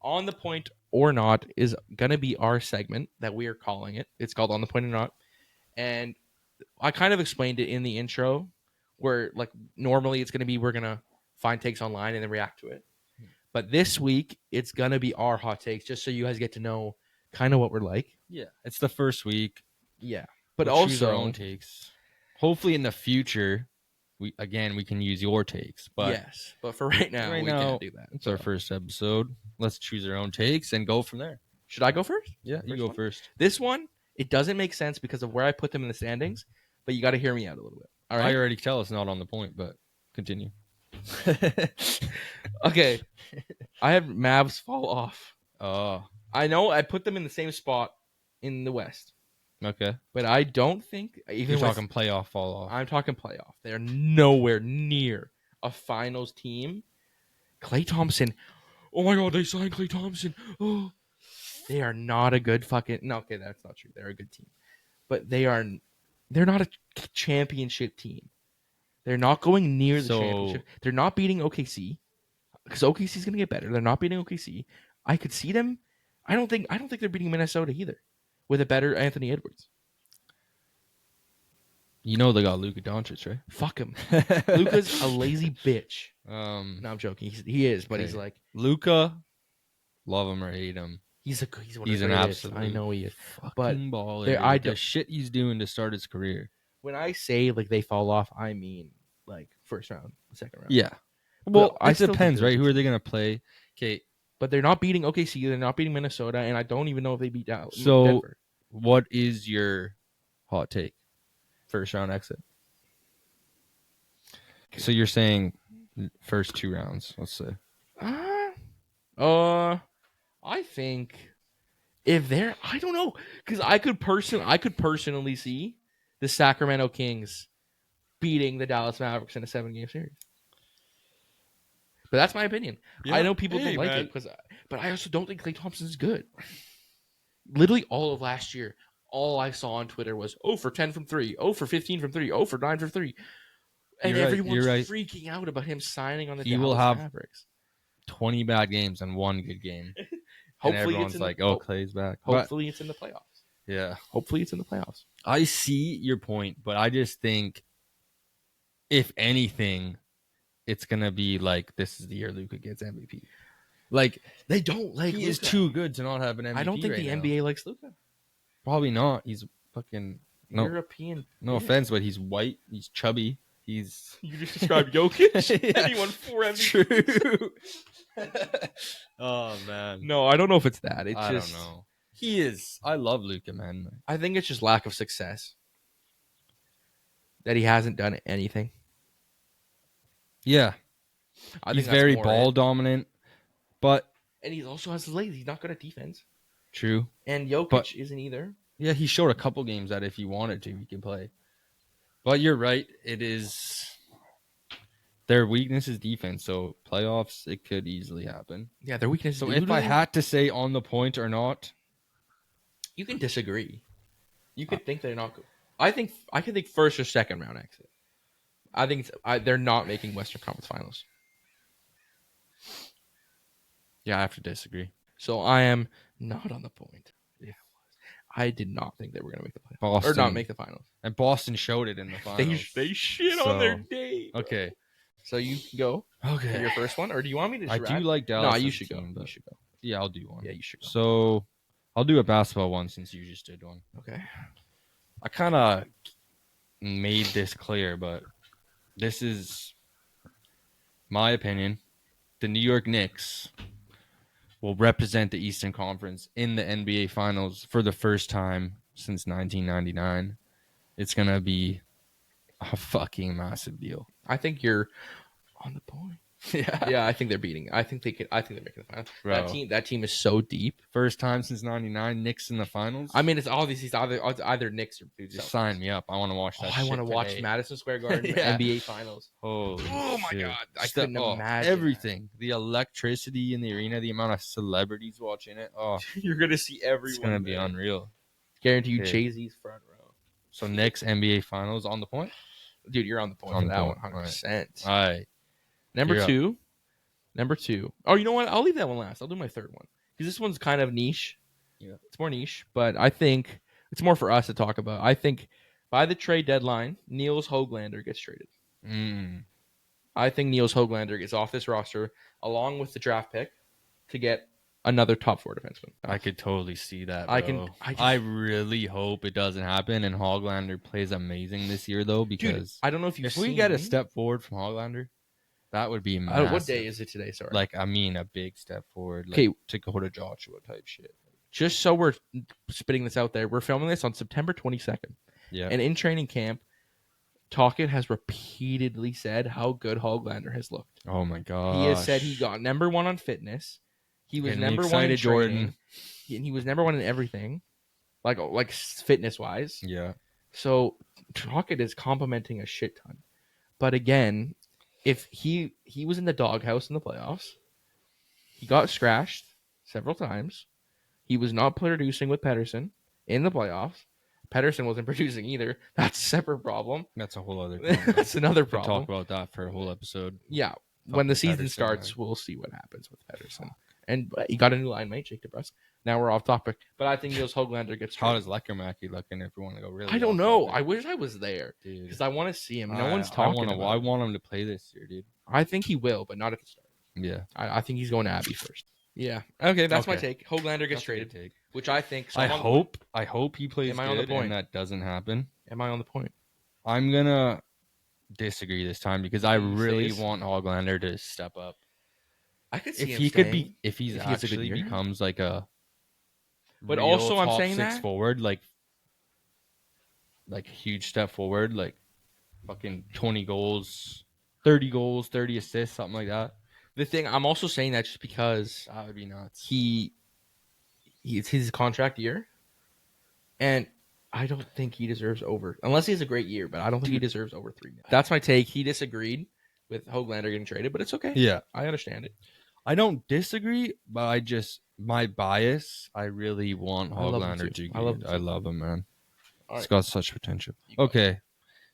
On the point or not is gonna be our segment that we are calling it. It's called On the Point or Not, and I kind of explained it in the intro, where like normally it's gonna be we're gonna find takes online and then react to it, but this week it's gonna be our hot takes, just so you guys get to know kind of what we're like. Yeah, it's the first week. Yeah, but we'll also choose our own takes. Hopefully, in the future, we can use your takes, but yes, but for right now, we can't do that. It's our first episode. Let's choose our own takes and go from there. Should I go first? Yeah, you go first. This one, it doesn't make sense because of where I put them in the standings, but you got to hear me out a little bit. All right. I already tell it's not on the point, but continue. Okay. I have Mavs fall off. Oh. I know I put them in the same spot in the West. Okay. But I don't think You're talking playoff fall off. I'm talking playoff. They're nowhere near a finals team. Klay Thompson. Oh my God, they signed Klay Thompson. Oh. They are not a good fucking. No, okay, that's not true. They're a good team. But they're not a championship team. They're not going near the championship. They're not beating OKC. Because OKC is going to get better. They're not beating OKC. I could see them. I don't think they're beating Minnesota either with a better Anthony Edwards. You know they got Luka Doncic, right? Fuck him. Luka's a lazy bitch. No, I'm joking. He is, but he's like Luka. Love him or hate him. He's an absolute. I know he is. Fucking baller. The shit he's doing to start his career. When I say like they fall off, I mean like first round, second round. Yeah. Well, it depends, right? Who are they going to play? Okay. But they're not beating OKC. They're not beating Minnesota, and I don't even know if they beat Denver. So, what is your hot take? First round exit. Okay. So you're saying first 2 rounds, let's say. I think if they're, I don't know, because I could personally see the Sacramento Kings beating the Dallas Mavericks in a 7-game series. But that's my opinion. Yeah. I know people don't like it, but I also don't think Klay Thompson is good. Literally all of last year, all I saw on Twitter was 0 for 10 from 3, 0 for 15 from 3, 0 for 9 from 3. And everyone's freaking out about him signing on the Dallas Mavericks. 20 bad games and 1 good game. Hopefully everyone's like, Klay's back. Hopefully it's in the playoffs. Yeah. Hopefully it's in the playoffs. I see your point, but I just think, if anything, it's going to be like, this is the year Luka gets MVP. Like, they don't like He is too good to not have an MVP. I don't think the NBA likes Luka. Probably not. He's fucking... European. No offense, but he's white. He's chubby. You just described Jokic? Yeah. And he won 4 MVPs. True. Oh, man. No, I don't know if it's that. I don't know. He is. I love Luka, man. I think it's just lack of success. That he hasn't done anything. Yeah. He's very ball dominant, but... And he also has lazy. He's not good at defense. True. And Jokic isn't either. Yeah, he showed a couple games that if he wanted to, he could play. But you're right. It is... Their weakness is defense, so playoffs, it could easily happen. Yeah, their weakness is... So if I had to say on the point or not... You can disagree. You could think they're not good. I could think first or second round exit. I think they're not making Western Conference Finals. Yeah, I have to disagree. So I am not on the point. Yeah, I did not think they were going to make the playoffs. Boston, or not make the finals. And Boston showed it in the finals. They shit on their day. Bro. Okay. So you can go. Okay. For your first one, or do you want me to? I do like Dallas. No, you should go. You should go. Yeah, I'll do one. Yeah, you should go. So I'll do a basketball one since you just did one. Okay. I kind of made this clear, but this is my opinion. The New York Knicks will represent the Eastern Conference in the NBA Finals for the first time since 1999. It's going to be a fucking massive deal. I think you're on the point. Yeah, I think they're beating. I think they're making the finals. Bro. That team is so deep. First time since '99, Knicks in the finals. I mean, it's obviously either Knicks or just sign me up. I want to watch that. I want to watch Madison Square Garden NBA Finals. Oh my god, I couldn't imagine everything. The electricity in the arena, the amount of celebrities watching it. Oh, you're gonna see everyone. It's gonna be unreal. Guarantee you, Jay-Z's front row. So Knicks NBA Finals on the point, dude. You're on the point on that 100%. All right. Number two. Oh, you know what? I'll leave that one last. I'll do my third one. Because this one's kind of niche. Yeah. It's more niche, but I think it's more for us to talk about. I think by the trade deadline, Niels Höglander gets traded. I think Niels Höglander gets off this roster along with the draft pick to get another top 4 defenseman. I could totally see that, I bro. can. I really hope it doesn't happen and Hoglander plays amazing this year, though, Dude, because I don't know if you've if we seen. get a step forward from Hoglander, that would be massive. What day is it today? Sorry. Like, I mean, a big step forward. Like, Okay. to go to Joshua type shit. Just so we're spitting this out there, we're filming this on September 22nd. Yeah. And in training camp, Talkett has repeatedly said how good Hoglander has looked. Oh my god. He has said he got number 1 on fitness. He was Getting me number 1 in excited, training. Jordan. He was number 1 in everything, like fitness wise. Yeah. So Talkett is complimenting a shit ton. But again, if he was in the doghouse in the playoffs, he got scratched several times. He was not producing with Pettersson in the playoffs. Pettersson wasn't producing either. That's a separate problem. That's a whole other problem. That's another We can problem. talk about that for a whole episode. Yeah. When the season Pettersson, starts, man. we'll see what happens with Pettersson. And he got a new line mate, Jake DeBrusk. Now we're off topic. But I think Niels Hoglander gets How traded. does Leckermacky looking if we want to go really I don't off know. topic? I wish I was there. Dude. Because I want to see him. No one's talking about I him. want him to play this year, dude. I think he will, but not at the start. Yeah. I think he's going to Abbey first. Yeah. Okay, that's my Okay. take. Hoglander gets That's a good traded, take. which I think. So I I'm on the hope he plays Am I on the good point? and that doesn't happen. Am I on the point? I'm gonna disagree this time because I He really stays? want Hoglander to step up. I could see If him he staying. could be, if he's if he has a good actually year. becomes like a, But real also I'm top saying 6 that- forward, like huge step forward, like fucking 20 goals, 30 goals, 30 assists, something like that. The thing I'm also saying that just because That would be nuts. it's his contract year, and I don't think he deserves over unless he has a great year. But I don't think he deserves over $3 million. That's my take. He disagreed with Hoglander getting traded, but it's okay. Yeah, I understand it. I don't disagree, but I just my bias. I really want I love him Hoglander too. to. I love him I too. love him, man. All He's right. got such potential. You got Okay,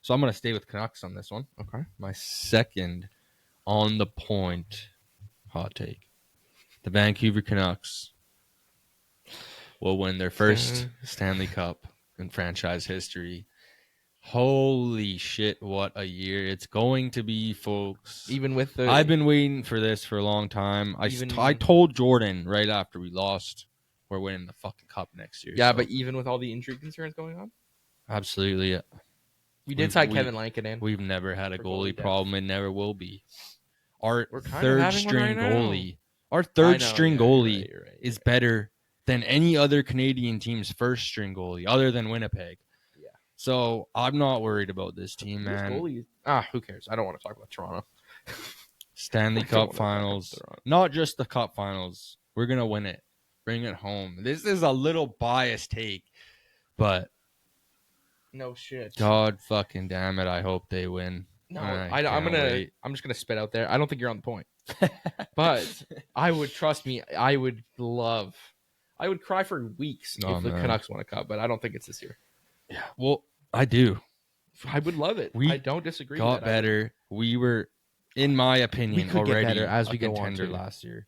so I'm gonna stay with Canucks on this one. Okay. My second on the point hot take: the Vancouver Canucks will win their first Stanley Cup in franchise history. Holy shit, what a year it's going to be, folks. Even with the I've been waiting for this for a long time. Even- I told Jordan right after we lost, we're winning the fucking cup next year. yeah, so- but even with all the injury concerns going on, absolutely. we did We've- sign we- Kevin Lankinen. We've never had a For goalie goalie depth. problem. It never will be. Our We're kind of third having one string right now. goalie, our I third know, string yeah, goalie you're right, is you're right. better than any other Canadian team's first string goalie, other than Winnipeg. Yeah. So I'm not worried about this team, Who's man. goalie? Who cares? I don't want to talk about Toronto. Stanley I don't Cup wanna talk about Finals, Toronto. not just the Cup Finals. We're gonna win it. Bring it home. This is a little biased take, but No shit. God fucking damn it, I hope they win. No, I I'm can't wait. just gonna spit out there. I don't think you're on the point, but I would trust me. I would cry for weeks Oh, if the man. Canucks won a cup, but I don't think it's this year. Yeah, well, I do. I would love it. We I don't disagree. Got that better. We were, in my opinion, could get already better as a we go on, contender too. last year.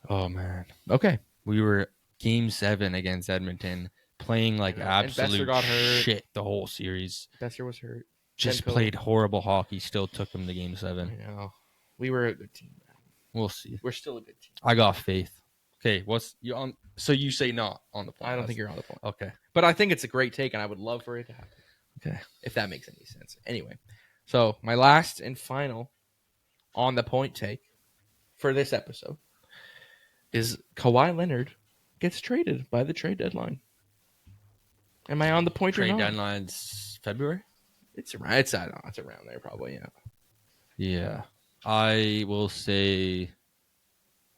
Oh man, Okay. we were Game 7 against Edmonton, playing like I know, and absolute Besser got hurt. shit the whole series. Besser was hurt. Just Demko. played horrible hockey. Still took them to Game I 7. know. We were a good team. We'll see. We're still a good team. I got faith. Okay, what's you on? So you say not on the point? I don't think you're on the point, Okay. but I think it's a great take, and I would love for it to happen. Okay. If that makes any sense. Anyway, so my last and final on the point take for this episode is Kawhi Leonard gets traded by the trade deadline. Am I on the point Trade or not? deadline's February. It's around there probably. Yeah. Yeah, I will say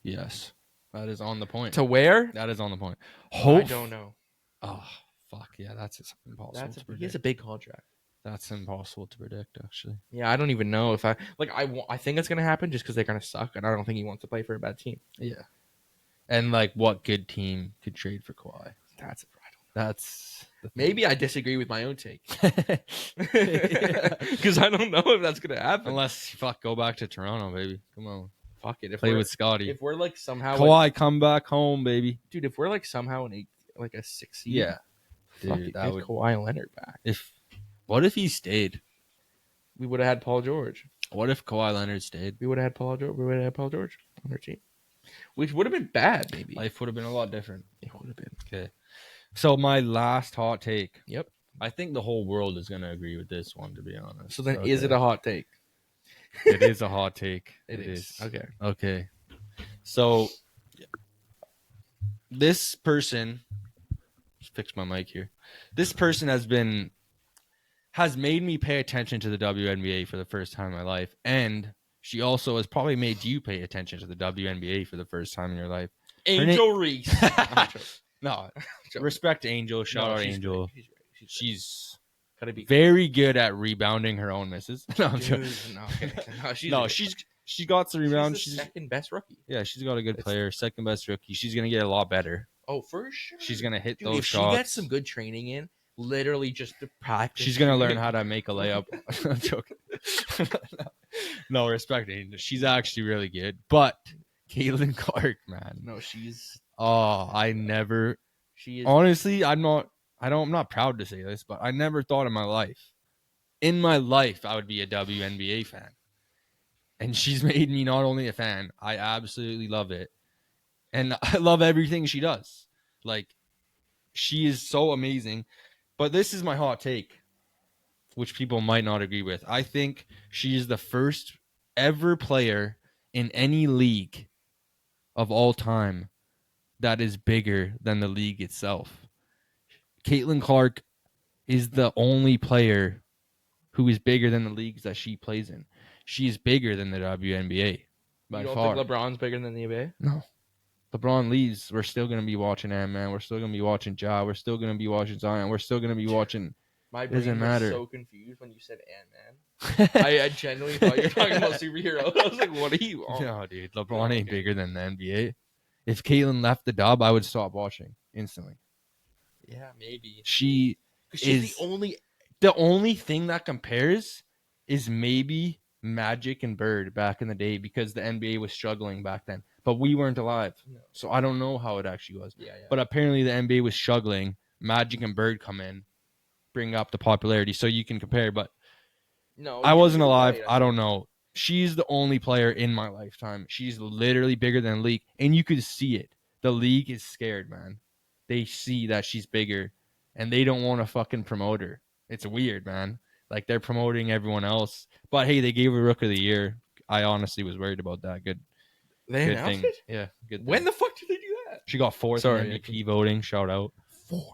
yes. That is on the point. To where? That is on the point. I don't know. Oh fuck yeah, that's impossible to He predict. has a big contract. That's impossible to predict, actually. Yeah, I don't even know if I think it's gonna happen just because they're gonna suck, and I don't think he wants to play for a bad team. Yeah. And like, what good team could trade for Kawhi? That's That's the maybe I disagree with my own take thing. because I don't know if that's gonna happen. Unless go back to Toronto, baby. Come on, Fuck it, if play we're, with Scotty. if we're like somehow Kawhi, come back home, baby. dude, if we're like somehow in a 6 seed, Yeah, fuck dude, it, that get would. Kawhi Leonard back. What if he stayed? We would have had Paul George. What if Kawhi Leonard stayed? We would have had Paul George. We would have had Paul George on our team. Which would have been bad, maybe. Life would have been a lot different. It would have been. Okay. So my last hot take. Yep. I think the whole world is going to agree with this one, to be honest. So then is it a hot take? It is a hot take. It is. Okay. Okay. So this person, just fix my mic here. This person has made me pay attention to the WNBA for the first time in my life, and she also has probably made you pay attention to the WNBA for the first time in your life. Angel Reese. No, respect Angel. Shout out Angel. She's gotta be very good at rebounding her own misses. No, I'm joking. She got some rebounds. She's the second best rookie. Yeah, she's got a good player. Second best rookie. She's gonna get a lot better. Oh, for sure. She's gonna hit those shots. If she gets some good training in, literally just to practice. She's gonna learn how to make a layup. I'm joking. No, respect Angel. She's actually really good. But Caitlin Clark, man. No, she's. Oh, I never. She is. Honestly, I'm not proud to say this, but I never thought in my life I would be a WNBA fan. And she's made me not only a fan, I absolutely love it. And I love everything she does. Like, she is so amazing. But this is my hot take, which people might not agree with. I think she is the first ever player in any league of all time that is bigger than the league itself. Caitlin Clark is the only player who is bigger than the leagues that she plays in. She's bigger than the WNBA by you don't far. think LeBron's bigger than the NBA? No. LeBron leaves. We're still going to be watching Ant-Man. We're still going to be watching Ja. We're still going to be watching Zion. We're still going to be watching... My brain was so confused when you said Ant-Man. I genuinely thought you were talking about superheroes. I was like, what are you on? No, dude. LeBron ain't bigger than the NBA. If Caitlin left the dub, I would stop watching instantly. Yeah, maybe. She's the only thing that compares is maybe Magic and Bird back in the day because the NBA was struggling back then. But we weren't alive. No. So I don't know how it actually was. Yeah. But apparently the NBA was struggling. Magic and Bird come in, bring up the popularity so you can compare. But no, I wasn't alive. Right. I don't know. She's the only player in my lifetime. She's literally bigger than the league. And you could see it. The league is scared, man. They see that she's bigger. And they don't want to fucking promote her. It's weird, man. Like, they're promoting everyone else. But, hey, they gave her Rook of the Year. I honestly was worried about that. Good thing. It? Yeah, good thing. When the fuck did they do that? She got fourth in MVP voting. Shout out.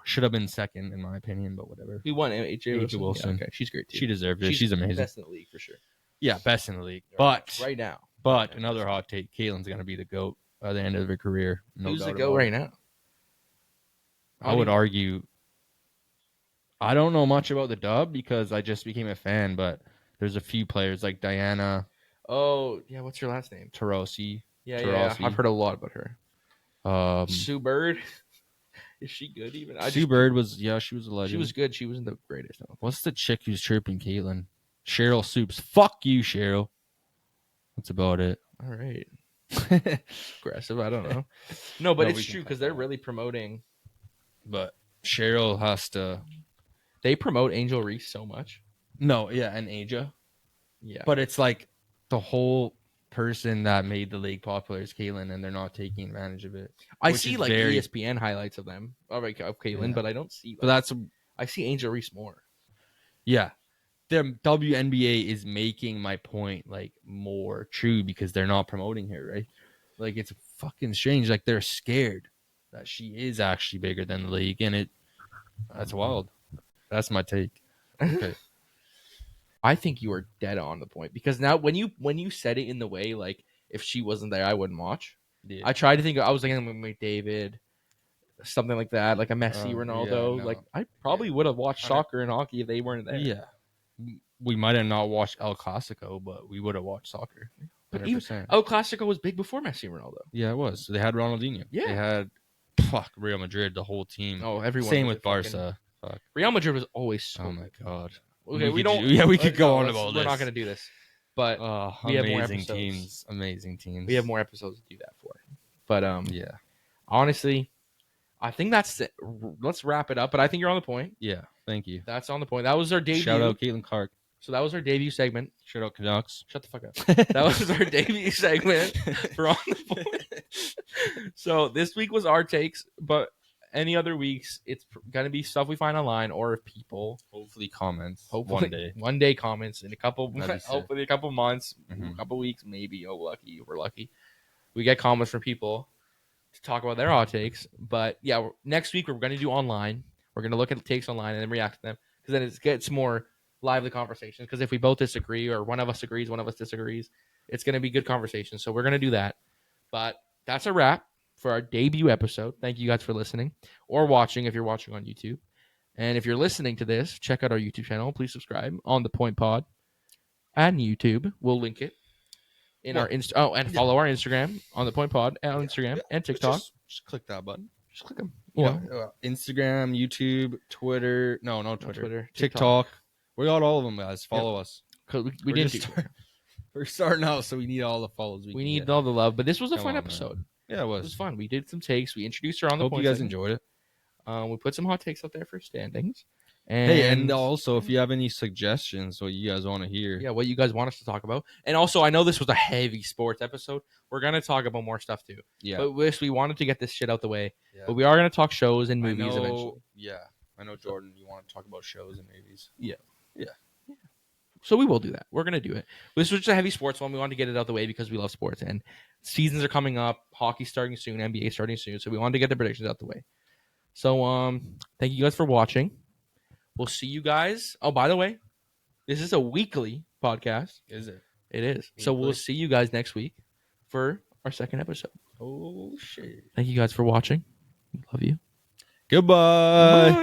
Should have been second, in my opinion, but whatever. We won AJ Wilson. Yeah, okay. She's great, too. She deserved it. She's amazing. Best in the league, for sure. Yeah, best in the league. But right now. But another hot take. Caitlin's going to be the GOAT by the end of her career. No Who's doubt the GOAT right now? I would argue... I don't know much about the dub because I just became a fan, but there's a few players like Diana. Oh, yeah. What's her last name? Taurasi. Yeah. I've heard a lot about her. Sue Bird. Is she good even? Sue Bird was, she was a legend. She was good. She wasn't the greatest. What's the chick who's chirping Caitlin? Cheryl Soups. Fuck you, Cheryl. That's about it. All right. Aggressive. I don't know. No, but it's true because they're really promoting. But Cheryl has to... They promote Angel Reese so much. No, yeah, and Aja. Yeah. But it's like the whole person that made the league popular is Caitlin, and they're not taking advantage of it. I see like ESPN highlights of them. Of Caitlin, but I don't see. But I see Angel Reese more. Yeah. The WNBA is making my point like more true because they're not promoting her, right? Like, it's fucking strange. Like, they're scared that she is actually bigger than the league, and that's wild. That's my take. Okay. I think you are dead on the point because now when you said it in the way like if she wasn't there I wouldn't watch. Yeah. I tried to think. I was thinking like McDavid, something like that, like a Messi, Ronaldo. Yeah, no. Like I probably would have watched soccer and hockey if they weren't there. Yeah, we might have not watched El Clasico, but we would have watched soccer. 100%. But even El Clasico was big before Messi and Ronaldo. Yeah, it was. They had Ronaldinho. Yeah, they had Real Madrid, the whole team. Oh, everyone. Same with Barca. Real Madrid was always so. Oh my god. Okay, we could go on about this. We're not going to do this, but we have more episodes. Amazing teams. We have more episodes to do that for. But yeah, honestly, I think that's it. Let's wrap it up. But I think you're on the point. Yeah, thank you. That's on the point. That was our debut. Shout out Caitlin Clark. So that was our debut segment. Shout out Canucks. Shut the fuck up. That was our debut segment for On the Point. So this week was our takes, but any other weeks, it's gonna be stuff we find online or if people Hopefully comments. hopefully one day comments in a couple, That'd be sick. hopefully a couple months, Mhm. a couple weeks, maybe. Oh, lucky, we're lucky. We get comments from people to talk about their hot takes. But yeah, next week we're gonna do online. We're gonna look at the takes online and then react to them because then it gets more lively conversation. Because if we both disagree or one of us agrees, one of us disagrees, it's gonna be good conversation. So we're gonna do that. But that's a wrap for our debut episode. Thank you guys for listening or watching if you're watching on YouTube. And if you're listening to this, check out our YouTube channel. Please subscribe on the Point Pod and YouTube. We'll link it in our and follow our Instagram on the Point Pod on Instagram and TikTok. Just click that button. Just click them. Instagram, YouTube, Twitter. No, Twitter, TikTok. We got all of them, guys. Follow us. We didn't. We're starting out, so we need all the follows. We need all the love. But this was a fun on, episode. Man. Yeah, it It was fun. We did some takes. We introduced her on the Hope Point. you guys enjoyed it. We put some hot takes out there for standings. And also, if you have any suggestions, what you guys want to hear, what you guys want us to talk about, and also, I know this was a heavy sports episode. We're gonna talk about more stuff too. Yeah, but we wanted to get this shit out the way. Yeah. But we are gonna talk shows and movies eventually. Yeah, I know, Jordan. You want to talk about shows and movies? Yeah. So we will do that. We're gonna do it. This was just a heavy sports one. We wanted to get it out the way because we love sports and seasons are coming up. Hockey's starting soon. NBA starting soon. So we wanted to get the predictions out the way. So thank you guys for watching. We'll see you guys. Oh, by the way, this is a weekly podcast. Is it? It is. Weekly. So we'll see you guys next week for our second episode. Oh, shit. Thank you guys for watching. We love you. Goodbye. Bye.